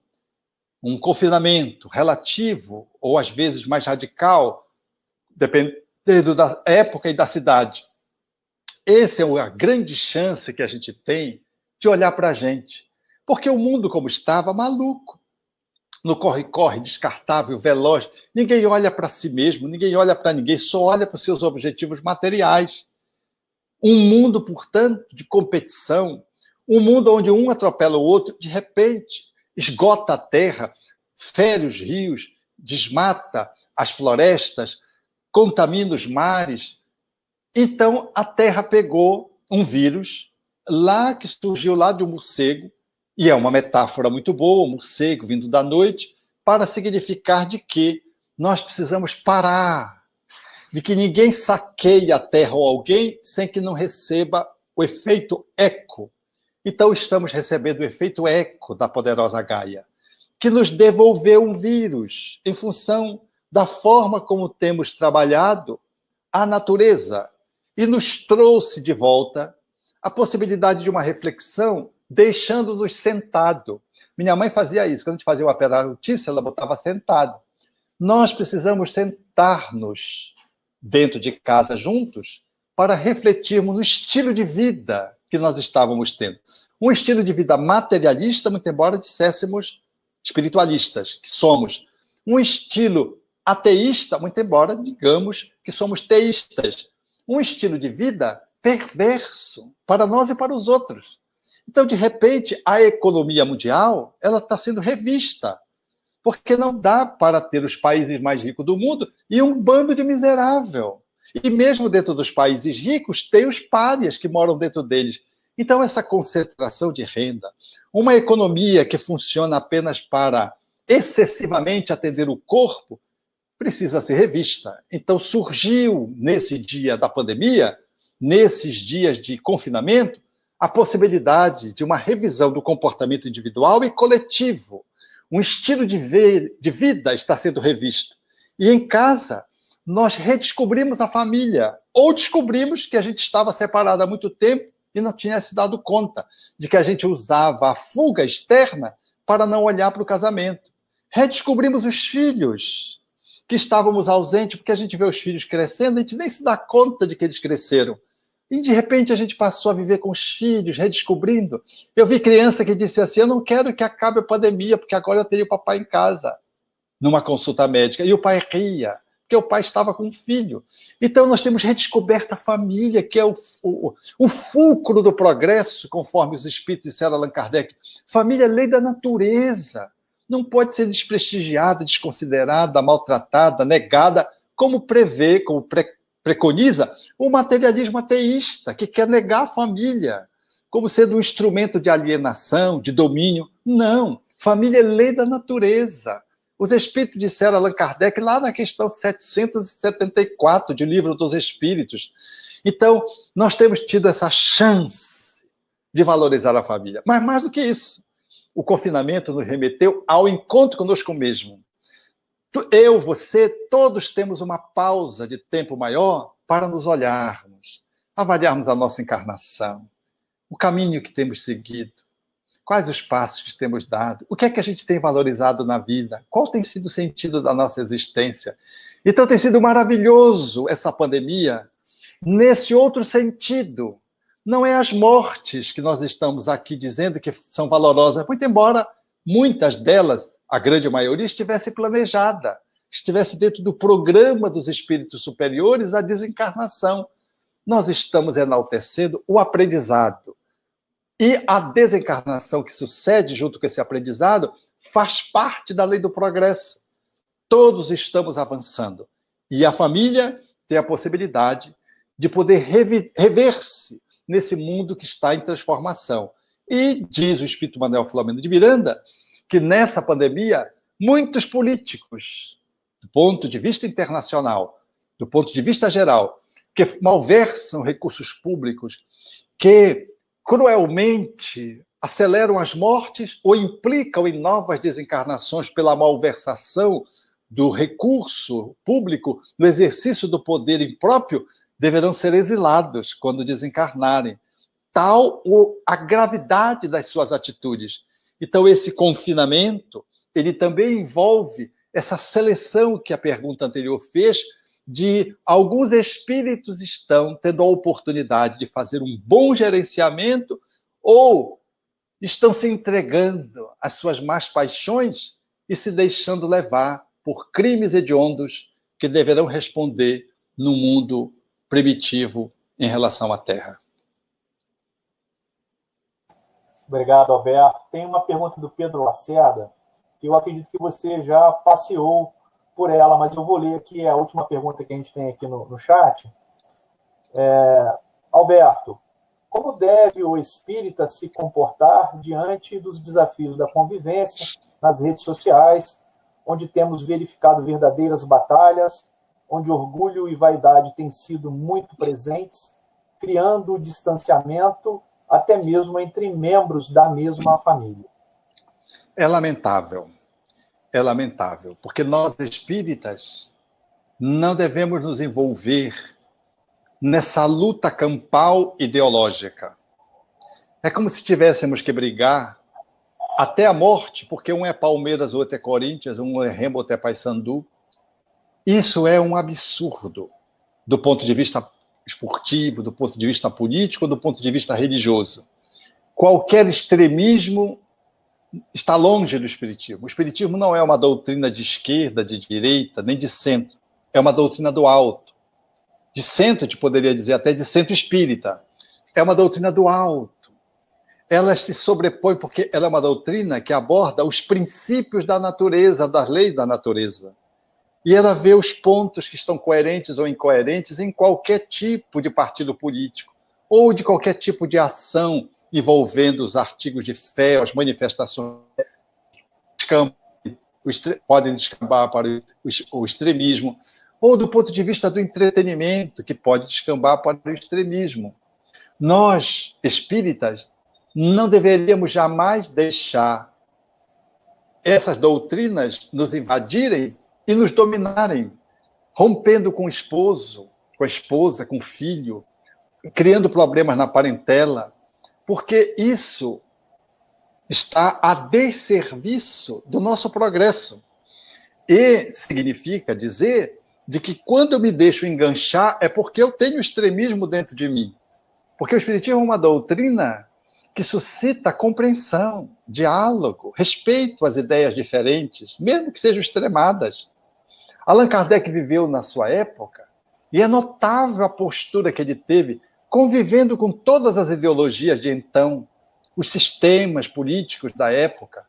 um confinamento relativo, ou às vezes mais radical, dependendo da época e da cidade. Essa é a grande chance que a gente tem de olhar para a gente. Porque o mundo, como estava, maluco. No corre-corre, descartável, veloz. Ninguém olha para si mesmo, ninguém olha para ninguém, só olha para os seus objetivos materiais. Um mundo, portanto, de competição, um mundo onde um atropela o outro, de repente, esgota a terra, fere os rios, desmata as florestas, contamina os mares. Então, a Terra pegou um vírus lá que surgiu lá de um morcego, e é uma metáfora muito boa, um morcego vindo da noite, para significar de que nós precisamos parar, de que ninguém saqueie a Terra ou alguém sem que não receba o efeito eco. Então, estamos recebendo o efeito eco da poderosa Gaia, que nos devolveu um vírus em função da forma como temos trabalhado a natureza, e nos trouxe de volta a possibilidade de uma reflexão, deixando-nos sentado. Minha mãe fazia isso. Quando a gente fazia o aperatício, ela botava sentado. Nós precisamos sentar-nos dentro de casa juntos para refletirmos no estilo de vida que nós estávamos tendo. Um estilo de vida materialista, muito embora disséssemos espiritualistas, que somos. Um estilo ateísta, muito embora digamos que somos teístas. Um estilo de vida perverso para nós e para os outros. Então, de repente, a economia mundial ela está sendo revista, porque não dá para ter os países mais ricos do mundo e um bando de miserável. E mesmo dentro dos países ricos, tem os párias que moram dentro deles. Então, essa concentração de renda, uma economia que funciona apenas para excessivamente atender o corpo, precisa ser revista. Então, surgiu, nesse dia da pandemia, nesses dias de confinamento, a possibilidade de uma revisão do comportamento individual e coletivo. Um estilo de vida está sendo revisto. E em casa, nós redescobrimos a família, ou descobrimos que a gente estava separado há muito tempo e não tinha se dado conta de que a gente usava a fuga externa para não olhar para o casamento. Redescobrimos os filhos, que estávamos ausentes, porque a gente vê os filhos crescendo, a gente nem se dá conta de que eles cresceram. E, de repente, a gente passou a viver com os filhos, redescobrindo. Eu vi criança que disse assim, eu não quero que acabe a pandemia, porque agora eu tenho o papai em casa, numa consulta médica. E o pai ria, porque o pai estava com um filho. Então, nós temos redescoberto a família, que é o fulcro do progresso, conforme os espíritos disseram Allan Kardec. Família é lei da natureza. Não pode ser desprestigiada, desconsiderada, maltratada, negada, como prevê, como preconiza o materialismo ateísta, que quer negar a família, como sendo um instrumento de alienação, de domínio. Não, família é lei da natureza. Os espíritos disseram Allan Kardec lá na questão 774 de Livro dos Espíritos. Então, nós temos tido essa chance de valorizar a família. Mas mais do que isso, o confinamento nos remeteu ao encontro conosco mesmo. Eu, você, todos temos uma pausa de tempo maior para nos olharmos, avaliarmos a nossa encarnação, o caminho que temos seguido, quais os passos que temos dado, o que é que a gente tem valorizado na vida, qual tem sido o sentido da nossa existência. Então tem sido maravilhoso essa pandemia, nesse outro sentido. Não é as mortes que nós estamos aqui dizendo que são valorosas, muito embora muitas delas, a grande maioria, estivesse planejada. estivesse dentro do programa dos espíritos superiores a desencarnação. Nós estamos enaltecendo o aprendizado. E a desencarnação que sucede junto com esse aprendizado faz parte da lei do progresso. Todos estamos avançando. E a família tem a possibilidade de poder rever-se nesse mundo que está em transformação. E diz o Espírito Manuel Filomeno de Miranda que nessa pandemia, muitos políticos, do ponto de vista internacional, do ponto de vista geral, que malversam recursos públicos, que cruelmente aceleram as mortes ou implicam em novas desencarnações pela malversação do recurso público no exercício do poder impróprio, deverão ser exilados quando desencarnarem. Tal a gravidade das suas atitudes. Então, esse confinamento, ele também envolve essa seleção que a pergunta anterior fez, de alguns espíritos estão tendo a oportunidade de fazer um bom gerenciamento ou estão se entregando às suas más paixões e se deixando levar por crimes hediondos que deverão responder no mundo primitivo em relação à Terra. Obrigado, Alberto. Tem uma pergunta do Pedro Lacerda, que eu acredito que você já passeou por ela, mas eu vou ler aqui a última pergunta que a gente tem aqui no chat. Alberto, como deve o espírita se comportar diante dos desafios da convivência nas redes sociais, onde temos verificado verdadeiras batalhas, onde orgulho e vaidade têm sido muito presentes, criando distanciamento até mesmo entre membros da mesma família? É lamentável, porque nós espíritas não devemos nos envolver nessa luta campal ideológica. É como se tivéssemos que brigar até a morte, porque um é Palmeiras, o outro é Corinthians, um é Remo, outro é Paysandu. Isso é um absurdo, do ponto de vista esportivo, do ponto de vista político, do ponto de vista religioso. Qualquer extremismo está longe do Espiritismo. O Espiritismo não é uma doutrina de esquerda, de direita, nem de centro. É uma doutrina do alto. De centro, te poderia dizer até de centro espírita. É uma doutrina do alto. Ela se sobrepõe porque ela é uma doutrina que aborda os princípios da natureza, das leis da natureza. E ela vê os pontos que estão coerentes ou incoerentes em qualquer tipo de partido político ou de qualquer tipo de ação envolvendo os artigos de fé, as manifestações podem descambar para o extremismo, ou do ponto de vista do entretenimento, que pode descambar para o extremismo. Nós, espíritas, não deveríamos jamais deixar essas doutrinas nos invadirem e nos dominarem, rompendo com o esposo, com a esposa, com o filho, criando problemas na parentela, porque isso está a desserviço do nosso progresso. E significa dizer de que quando eu me deixo enganchar é porque eu tenho extremismo dentro de mim. Porque o Espiritismo é uma doutrina que suscita compreensão, diálogo, respeito às ideias diferentes, mesmo que sejam extremadas. Allan Kardec viveu na sua época e é notável a postura que ele teve, convivendo com todas as ideologias de então, os sistemas políticos da época.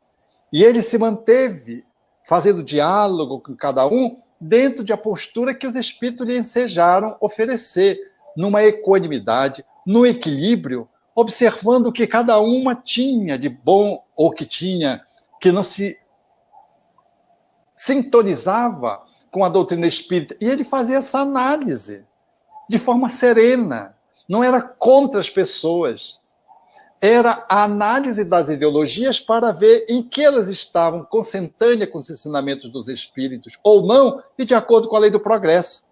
E ele se manteve fazendo diálogo com cada um dentro de a postura que os espíritos lhe ensejaram oferecer, numa equanimidade, no equilíbrio, observando o que cada uma tinha de bom ou que não se sintonizava com a doutrina espírita. E ele fazia essa análise de forma serena. Não era contra as pessoas. Era a análise das ideologias para ver em que elas estavam consentâneas com os ensinamentos dos espíritos, ou não, e de acordo com a lei do progresso.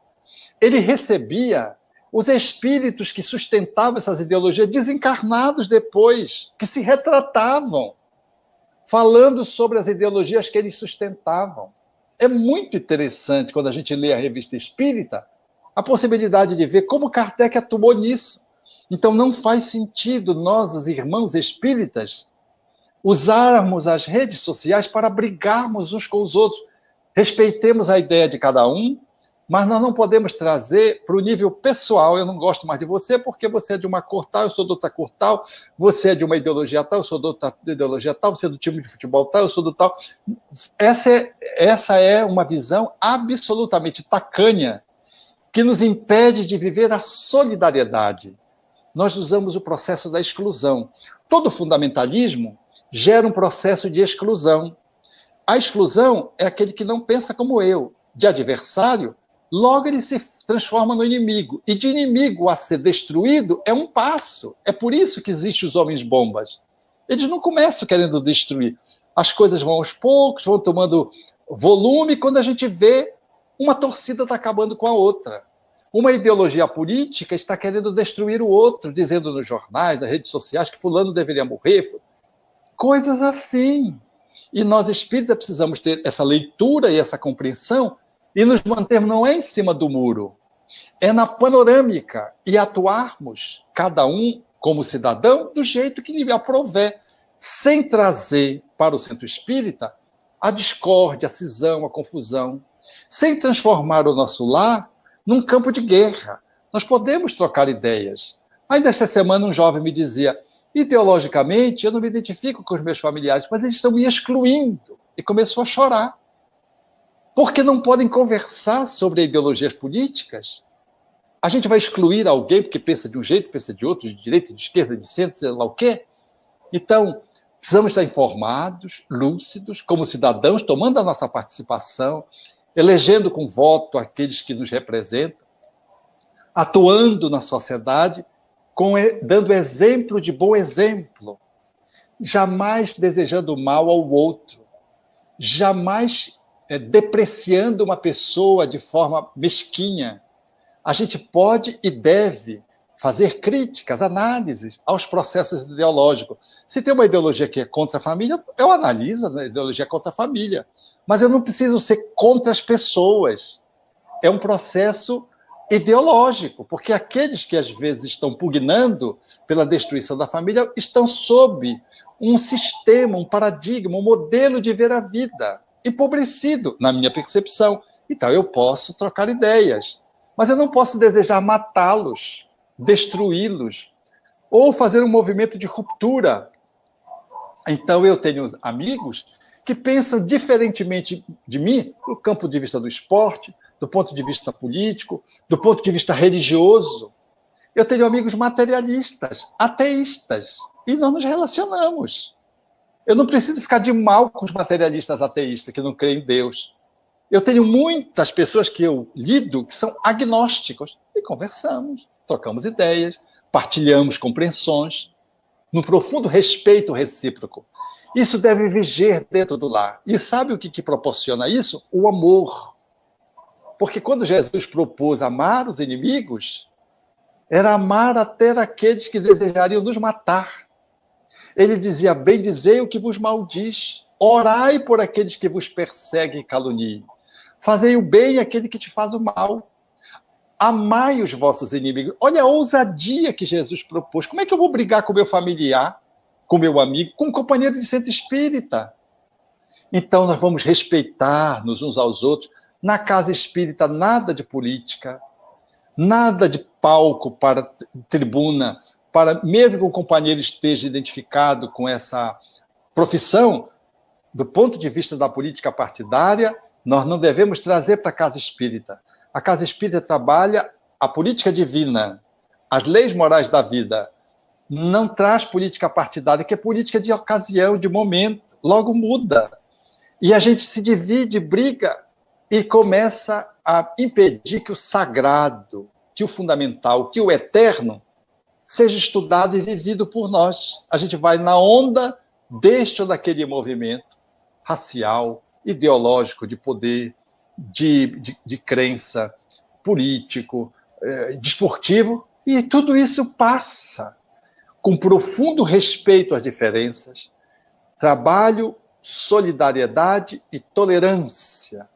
Ele recebia os espíritos que sustentavam essas ideologias desencarnados depois, que se retratavam, falando sobre as ideologias que eles sustentavam. É muito interessante, quando a gente lê a Revista Espírita, a possibilidade de ver como Kardec atuou nisso. Então não faz sentido nós, os irmãos espíritas, usarmos as redes sociais para brigarmos uns com os outros. Respeitemos a ideia de cada um, mas nós não podemos trazer para o nível pessoal. Eu não gosto mais de você porque você é de uma cor tal, eu sou de outra cor tal, você é de uma ideologia tal, eu sou de outra ideologia tal, você é do time de futebol tal, eu sou do tal. Essa é uma visão absolutamente tacanha que nos impede de viver a solidariedade. Nós usamos o processo da exclusão. Todo fundamentalismo gera um processo de exclusão. A exclusão é aquele que não pensa como eu, de adversário, logo ele se transforma no inimigo. E de inimigo a ser destruído é um passo. É por isso que existem os homens-bombas. Eles não começam querendo destruir. As coisas vão aos poucos, vão tomando volume, quando a gente vê, uma torcida está acabando com a outra. Uma ideologia política está querendo destruir o outro, dizendo nos jornais, nas redes sociais, que fulano deveria morrer. Coisas assim. E nós espíritas precisamos ter essa leitura e essa compreensão e nos mantermos não é em cima do muro, é na panorâmica e atuarmos, cada um como cidadão, do jeito que lhe aprouver, sem trazer para o centro espírita a discórdia, a cisão, a confusão, sem transformar o nosso lar num campo de guerra. Nós podemos trocar ideias. Ainda esta semana um jovem me dizia: ideologicamente, eu não me identifico com os meus familiares, mas eles estão me excluindo. E começou a chorar. Porque não podem conversar sobre ideologias políticas. A gente vai excluir alguém porque pensa de um jeito, pensa de outro, de direita, de esquerda, de centro, sei lá o quê. Então, precisamos estar informados, lúcidos, como cidadãos, tomando a nossa participação, elegendo com voto aqueles que nos representam, atuando na sociedade, dando exemplo de bom exemplo, jamais desejando mal ao outro, jamais depreciando uma pessoa de forma mesquinha. A gente pode e deve fazer críticas, análises aos processos ideológicos. Se tem uma ideologia que é contra a família, eu analiso a ideologia contra a família, mas eu não preciso ser contra as pessoas. É um processo ideológico, porque aqueles que às vezes estão pugnando pela destruição da família estão sob um sistema, um paradigma, um modelo de ver a vida empobrecido, na minha percepção. Então eu posso trocar ideias, mas eu não posso desejar matá-los, destruí-los, ou fazer um movimento de ruptura. Então eu tenho amigos que pensam diferentemente de mim, do ponto de vista do esporte, do ponto de vista político, do ponto de vista religioso. Eu tenho amigos materialistas, ateístas, e nós nos relacionamos. Eu não preciso ficar de mal com os materialistas ateístas, que não creem em Deus. Eu tenho muitas pessoas que eu lido que são agnósticos, e conversamos, trocamos ideias, partilhamos compreensões, num profundo respeito recíproco. Isso deve viger dentro do lar. E sabe o que proporciona isso? O amor. Porque quando Jesus propôs amar os inimigos, era amar até aqueles que desejariam nos matar. Ele dizia: bendizei o que vos maldiz, orai por aqueles que vos perseguem e caluniem, fazei o bem àquele que te faz o mal, amai os vossos inimigos. Olha a ousadia que Jesus propôs. Como é que eu vou brigar com meu familiar, com meu amigo, com um companheiro de centro espírita? Então nós vamos respeitar-nos uns aos outros. Na casa espírita, nada de política, nada de palco para tribuna, para mesmo que o companheiro esteja identificado com essa profissão, do ponto de vista da política partidária, nós não devemos trazer para a casa espírita. A casa espírita trabalha a política divina, as leis morais da vida. Não traz política partidária, que é política de ocasião, de momento, logo muda. E a gente se divide, briga, e começa a impedir que o sagrado, que o fundamental, que o eterno, seja estudado e vivido por nós. A gente vai na onda deste ou daquele movimento racial, ideológico, de poder, de crença, político, desportivo, e tudo isso passa com profundo respeito às diferenças, trabalho, solidariedade e tolerância.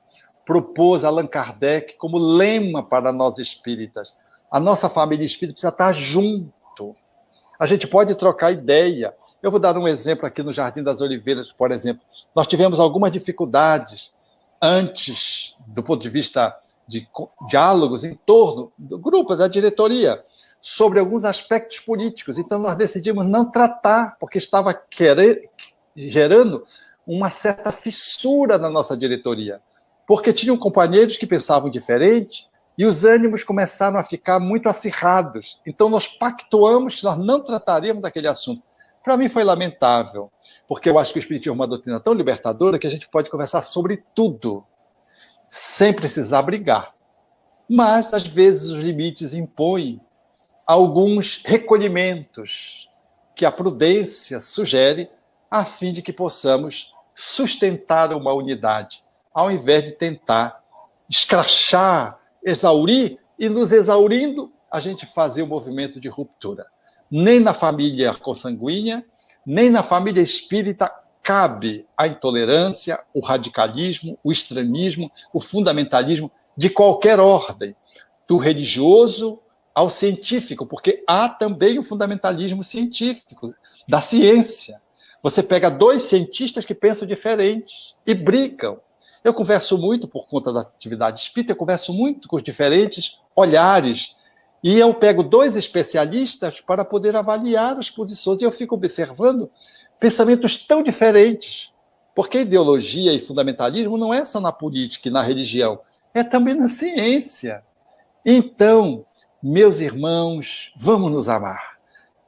Propôs Allan Kardec como lema para nós espíritas. A nossa família espírita precisa estar junto. A gente pode trocar ideia. Eu vou dar um exemplo aqui no Jardim das Oliveiras, por exemplo. Nós tivemos algumas dificuldades antes, do ponto de vista de diálogos em torno do grupo, da diretoria, sobre alguns aspectos políticos. Então, nós decidimos não tratar, porque estava gerando uma certa fissura na nossa diretoria, porque tinham companheiros que pensavam diferente e os ânimos começaram a ficar muito acirrados. Então, nós pactuamos que nós não trataríamos daquele assunto. Para mim, foi lamentável, porque eu acho que o Espiritismo é uma doutrina tão libertadora que a gente pode conversar sobre tudo, sem precisar brigar. Mas, às vezes, os limites impõem alguns recolhimentos que a prudência sugere, a fim de que possamos sustentar uma unidade, ao invés de tentar escrachar, exaurir, e nos exaurindo, a gente fazer um movimento de ruptura. Nem na família consanguínea, nem na família espírita cabe a intolerância, o radicalismo, o extremismo, o fundamentalismo de qualquer ordem, do religioso ao científico, porque há também o fundamentalismo científico, da ciência. Você pega dois cientistas que pensam diferentes e brigam. Eu converso muito, por conta da atividade espírita, eu converso muito com os diferentes olhares, e eu pego dois especialistas para poder avaliar as posições, e eu fico observando pensamentos tão diferentes, porque ideologia e fundamentalismo não é só na política e na religião, é também na ciência. Então, meus irmãos, vamos nos amar.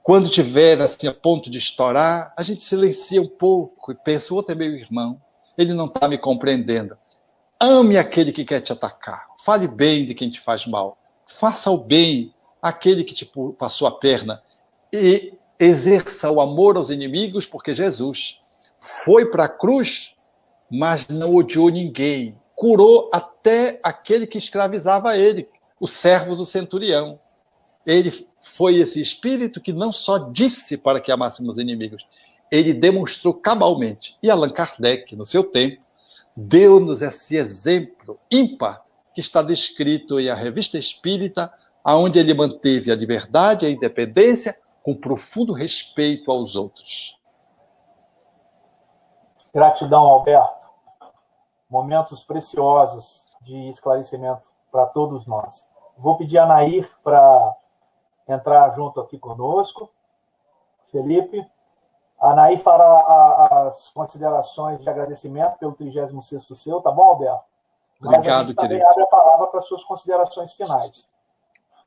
Quando tiver assim, a ponto de estourar, a gente silencia um pouco e pensa, o outro é meu irmão, ele não está me compreendendo. Ame aquele que quer te atacar, fale bem de quem te faz mal, faça o bem àquele que te passou a perna e exerça o amor aos inimigos, porque Jesus foi para a cruz, mas não odiou ninguém, curou até aquele que escravizava ele, o servo do centurião. Ele foi esse espírito que não só disse para que amássemos os inimigos, ele demonstrou cabalmente. E Allan Kardec, no seu tempo, deu-nos esse exemplo ímpar que está descrito em A Revista Espírita, onde ele manteve a liberdade e a independência com profundo respeito aos outros. Gratidão, Alberto. Momentos preciosos de esclarecimento para todos nós. Vou pedir a Nair para entrar junto aqui conosco. Felipe. A Nair fará as considerações de agradecimento pelo 36º seu, tá bom, Alberto? Obrigado, mas a gente também querido. abre a palavra para suas considerações finais.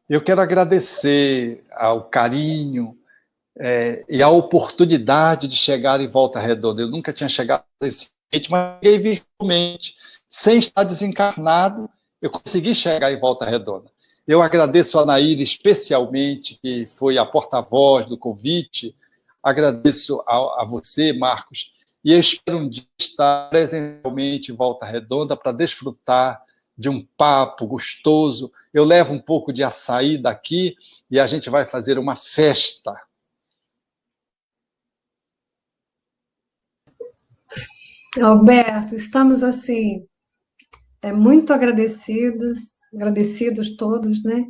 Eu quero agradecer ao carinho e a oportunidade de chegar em Volta Redonda. Eu nunca tinha chegado nesse jeito, mas cheguei virtualmente. Sem estar desencarnado, eu consegui chegar em Volta Redonda. Eu agradeço a Nair especialmente, que foi a porta-voz do convite. Agradeço a você, Marcos, e eu espero um dia estar presencialmente em Volta Redonda para desfrutar de um papo gostoso. Eu levo um pouco de açaí daqui e a gente vai fazer uma festa. Alberto, estamos assim, muito agradecidos todos, né,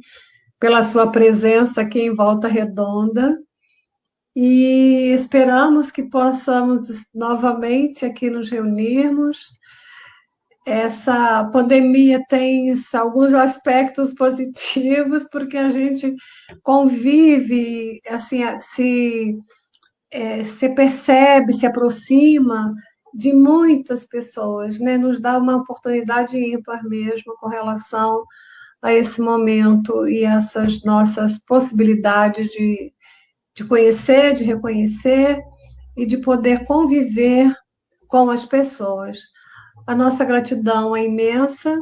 pela sua presença aqui em Volta Redonda. E esperamos que possamos novamente aqui nos reunirmos. Essa pandemia tem alguns aspectos positivos, porque a gente convive, assim, se percebe, se aproxima de muitas pessoas, né? Nos dá uma oportunidade ímpar mesmo com relação a esse momento e essas nossas possibilidades de conhecer, de reconhecer e de poder conviver com as pessoas. A nossa gratidão é imensa.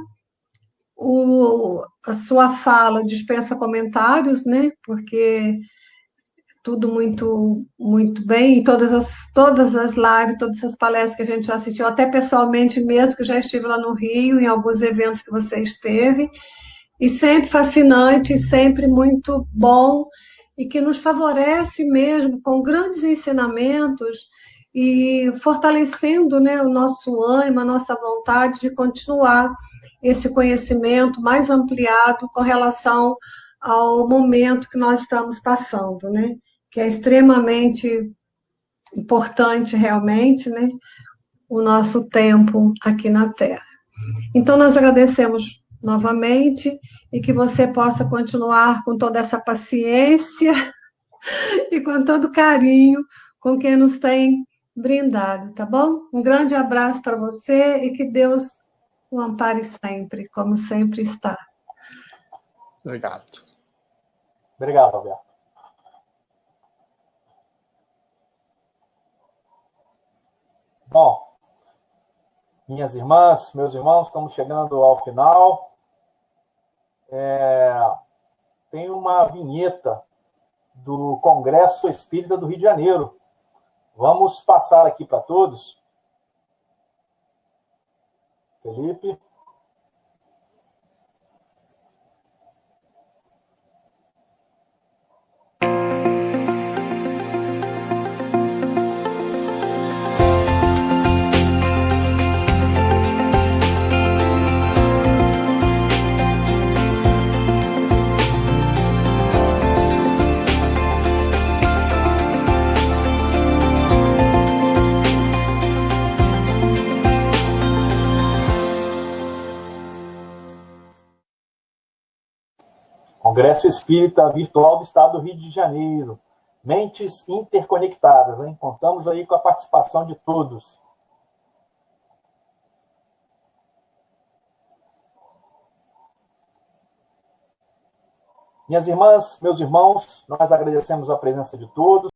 A sua fala dispensa comentários, né? Porque tudo muito, muito bem, todas as lives, todas as palestras que a gente já assistiu, até pessoalmente mesmo, que eu já estive lá no Rio, em alguns eventos que você esteve, e sempre fascinante, sempre muito bom, e que nos favorece mesmo com grandes ensinamentos e fortalecendo, né, o nosso ânimo, a nossa vontade de continuar esse conhecimento mais ampliado com relação ao momento que nós estamos passando, né, que é extremamente importante realmente, né, o nosso tempo aqui na Terra. Então, nós agradecemos novamente e que você possa continuar com toda essa paciência e com todo carinho com quem nos tem brindado, tá bom? Um grande abraço para você e que Deus o ampare sempre, como sempre está. Obrigado. Obrigado, Alberto. Bom, minhas irmãs, meus irmãos, estamos chegando ao final. Tem uma vinheta do Congresso Espírita do Rio de Janeiro. Vamos passar aqui para todos. Felipe. Congresso Espírita Virtual do Estado do Rio de Janeiro. Mentes interconectadas, hein? Contamos aí com a participação de todos. Minhas irmãs, meus irmãos, nós agradecemos a presença de todos.